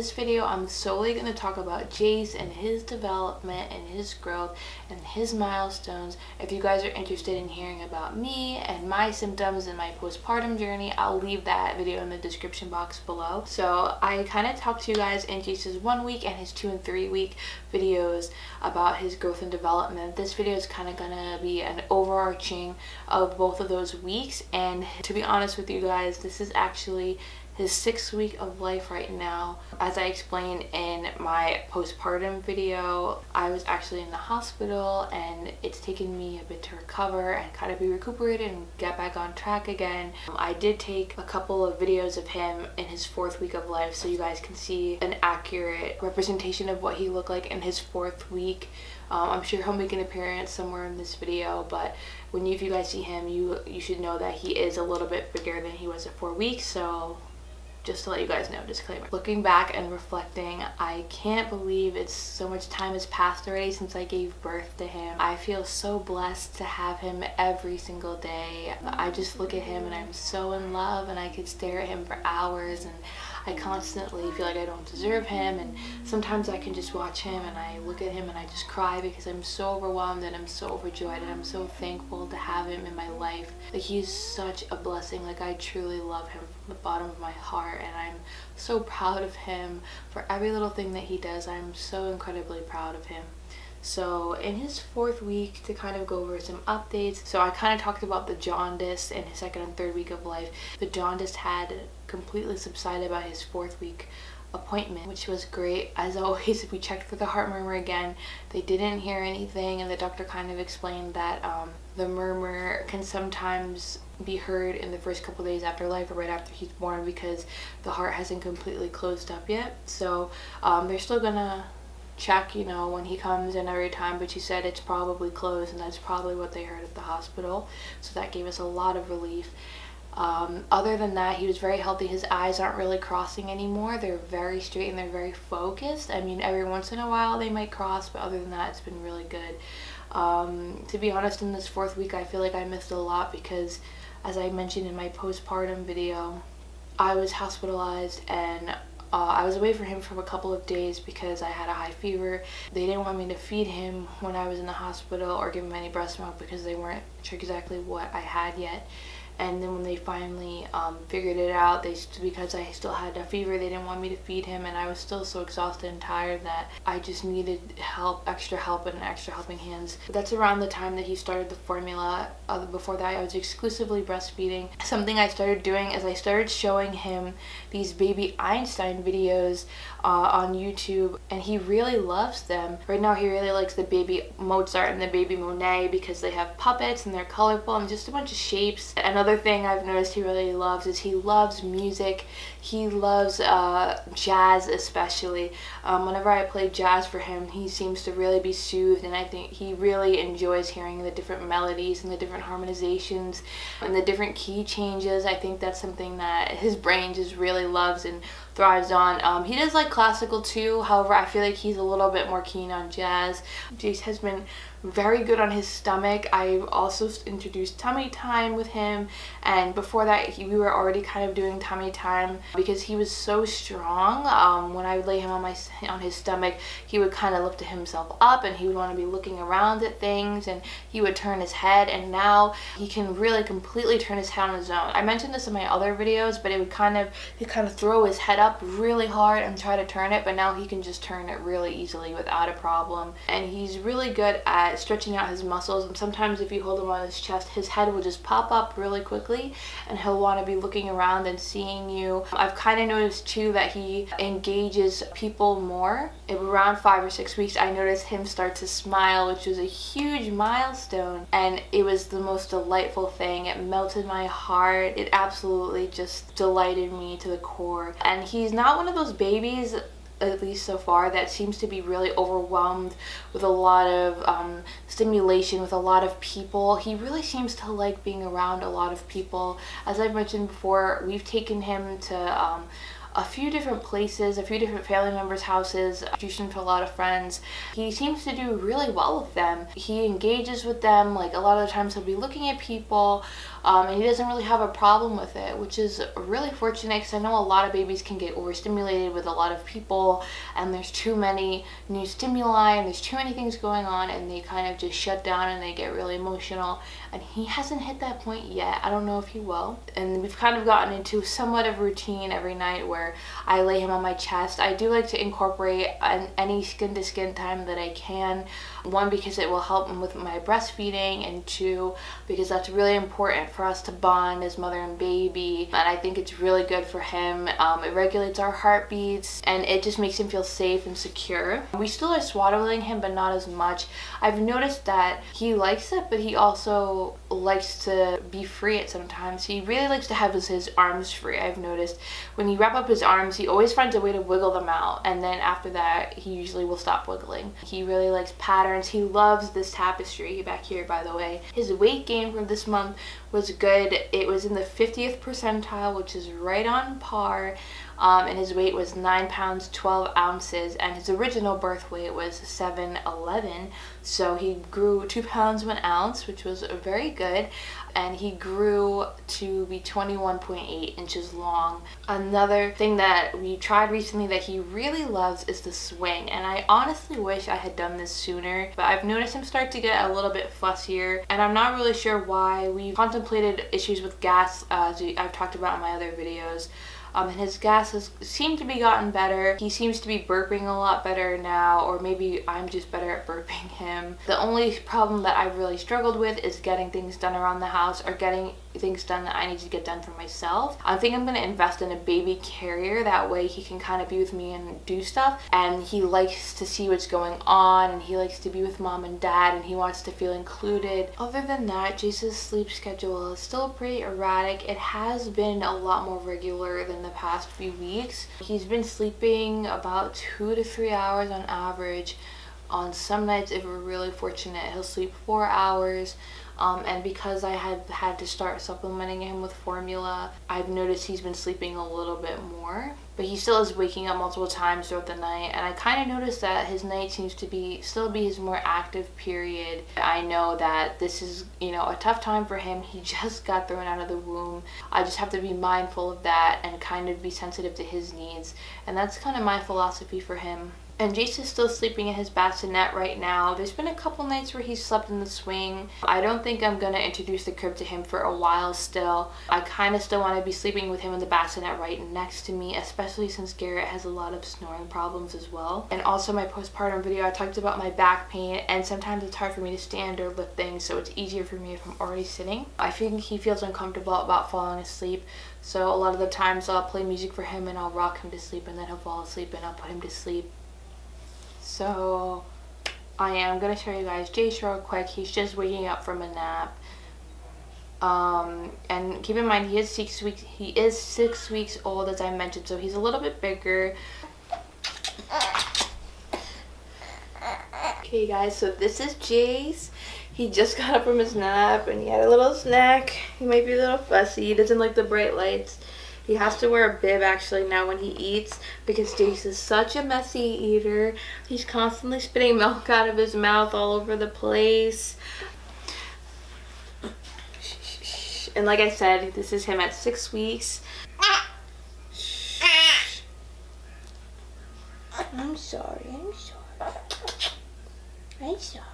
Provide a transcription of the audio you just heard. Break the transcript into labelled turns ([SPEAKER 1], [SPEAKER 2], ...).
[SPEAKER 1] this video, I'm solely going to talk about Jace and his development and his growth and his milestones. If you guys are interested in hearing about me and my symptoms and my postpartum journey, I'll leave that video in the description box below. So I kind of talked to you guys in Jace's 1 week and his 2 and 3 week videos about his growth and development. This video is kind of going to be an overarching of both of those weeks, and to be honest with you guys, this is actually his 6th week of life right now. As I explained in my postpartum video, I was actually in the hospital and it's taken me a bit to recover and kind of be recuperated and get back on track again. I did take a couple of videos of him in his 4th week of life so you guys can see an accurate representation of what he looked like in his 4th week. I'm sure he'll make an appearance somewhere in this video, but if you guys see him, you should know that he is a little bit bigger than he was at 4 weeks. So just to let you guys know, disclaimer. Looking back and reflecting, I can't believe it's so much time has passed already since I gave birth to him. I feel so blessed to have him every single day. I just look at him and I'm so in love, and I could stare at him for hours, and I constantly feel like I don't deserve him, and sometimes I can just watch him and I look at him and I just cry because I'm so overwhelmed and I'm so overjoyed and I'm so thankful to have him in my life. Like, he's such a blessing. Like, I truly love him from the bottom of my heart, and I'm so proud of him for every little thing that he does. I'm so incredibly proud of him. So in his 4th week, to kind of go over some updates, so I kind of talked about the jaundice in his 2nd and 3rd week of life. The jaundice had completely subsided by his 4th week appointment, which was great. As always, we checked for the heart murmur again. They didn't hear anything, and the doctor kind of explained that the murmur can sometimes be heard in the first couple days after life or right after he's born because the heart hasn't completely closed up yet. So they're still gonna check, when he comes in every time, but she said it's probably closed, and that's probably what they heard at the hospital. So that gave us a lot of relief. Other than that, he was very healthy. His eyes aren't really crossing anymore. They're very straight and they're very focused. I mean, every once in a while they might cross, but other than that, it's been really good. To be honest, in this 4th week, I feel like I missed a lot because, as I mentioned in my postpartum video, I was hospitalized and I was away from him for a couple of days because I had a high fever. They didn't want me to feed him when I was in the hospital or give him any breast milk because they weren't sure exactly what I had yet. And then when they finally figured it out, because I still had a fever, they didn't want me to feed him, and I was still so exhausted and tired that I just needed extra help and extra helping hands. But that's around the time that he started the formula. Before that, I was exclusively breastfeeding. Something I started doing is I started showing him these baby Einstein videos on YouTube, and he really loves them. Right now, he really likes the baby Mozart and the baby Monet because they have puppets and they're colorful and just a bunch of shapes. Another thing I've noticed he really loves is he loves music. He loves jazz especially. Whenever I play jazz for him, he seems to really be soothed, and I think he really enjoys hearing the different melodies and the different harmonizations and the different key changes. I think that's something that his brain just really loves and thrives on. He does like classical too, however I feel like he's a little bit more keen on jazz. Jace has been very good on his stomach. I also introduced tummy time with him, and before that we were already kind of doing tummy time because he was so strong. When I would lay him on his stomach, he would kind of lift himself up and he would want to be looking around at things, and he would turn his head, and now he can really completely turn his head on his own. I mentioned this in my other videos, but he'd kind of throw his head up really hard and try to turn it, but now he can just turn it really easily without a problem. And he's really good at stretching out his muscles, and sometimes if you hold him on his chest, his head will just pop up really quickly and he'll want to be looking around and seeing you. I've kind of noticed too that he engages people more. Around 5 or 6 weeks, I noticed him start to smile, which was a huge milestone, and it was the most delightful thing. It melted my heart. It absolutely just delighted me to the core. And he's not one of those babies, at least so far, that seems to be really overwhelmed with a lot of stimulation, with a lot of people. He really seems to like being around a lot of people. As I've mentioned before, we've taken him to a few different places, a few different family members' houses, introduced him to a lot of friends. He seems to do really well with them. He engages with them. Like, a lot of the times he'll be looking at people, and he doesn't really have a problem with it, which is really fortunate because I know a lot of babies can get overstimulated with a lot of people, and there's too many new stimuli and there's too many things going on, and they kind of just shut down and they get really emotional, and he hasn't hit that point yet. I don't know if he will. And we've kind of gotten into somewhat of a routine every night where I lay him on my chest. I do like to incorporate any skin to skin time that I can. One, because it will help him with my breastfeeding, and two, because that's really important for us to bond as mother and baby, and I think it's really good for him. It regulates our heartbeats and it just makes him feel safe and secure. We still are swaddling him, but not as much. I've noticed that he likes it, but he also likes to be free at sometimes. He really likes to have his arms free. I've noticed when you wrap up his arms, he always finds a way to wiggle them out, and then after that he usually will stop wiggling. He really likes patterns. He loves this tapestry back here, by the way. His weight gain from this month was good. It was in the 50th percentile, which is right on par. And his weight was 9 pounds 12 ounces, and his original birth weight was 7'11", so he grew 2 pounds 1 ounce, which was very good, and he grew to be 21.8 inches long. Another thing that we tried recently that he really loves is the swing, and I honestly wish I had done this sooner, but I've noticed him start to get a little bit fussier, and I'm not really sure why. We contemplated issues with gas, as I've talked about in my other videos. And his gas has seemed to be gotten better. He seems to be burping a lot better now, or maybe I'm just better at burping him. The only problem that I've really struggled with is getting things done around the house, or getting things done that I need to get done for myself. I think I'm going to invest in a baby carrier. That way he can kind of be with me and do stuff, and he likes to see what's going on, and he likes to be with mom and dad, and he wants to feel included. Other than that, Jace's sleep schedule is still pretty erratic. It has been a lot more regular than the past few weeks. He's been sleeping about 2 to 3 hours on average. On some nights, if we're really fortunate, he'll sleep 4 hours. And because I had to start supplementing him with formula, I've noticed he's been sleeping a little bit more. But he still is waking up multiple times throughout the night, and I kind of noticed that his night seems to still be his more active period. I know that this is, a tough time for him. He just got thrown out of the womb. I just have to be mindful of that and kind of be sensitive to his needs, and that's kind of my philosophy for him. And Jace is still sleeping in his bassinet right now. There's been a couple nights where he's slept in the swing. I don't think I'm going to introduce the crib to him for a while still. I kind of still want to be sleeping with him in the bassinet right next to me, especially since Garrett has a lot of snoring problems as well. And also my postpartum video, I talked about my back pain, and sometimes it's hard for me to stand or lift things, so it's easier for me if I'm already sitting. I think he feels uncomfortable about falling asleep, so a lot of the times I'll play music for him and I'll rock him to sleep, and then he'll fall asleep and I'll put him to sleep. So I am going to show you guys Jace real quick. He's just waking up from a nap. And keep in mind, he is 6 weeks. He is 6 weeks old, as I mentioned, so he's a little bit bigger. Okay guys, so this is Jace. He just got up from his nap and he had a little snack. He might be a little fussy. He doesn't like the bright lights. He has to wear a bib actually now when he eats, because Jace is such a messy eater. He's constantly spitting milk out of his mouth all over the place. And like I said, this is him at 6 weeks. I'm sorry. I'm sorry.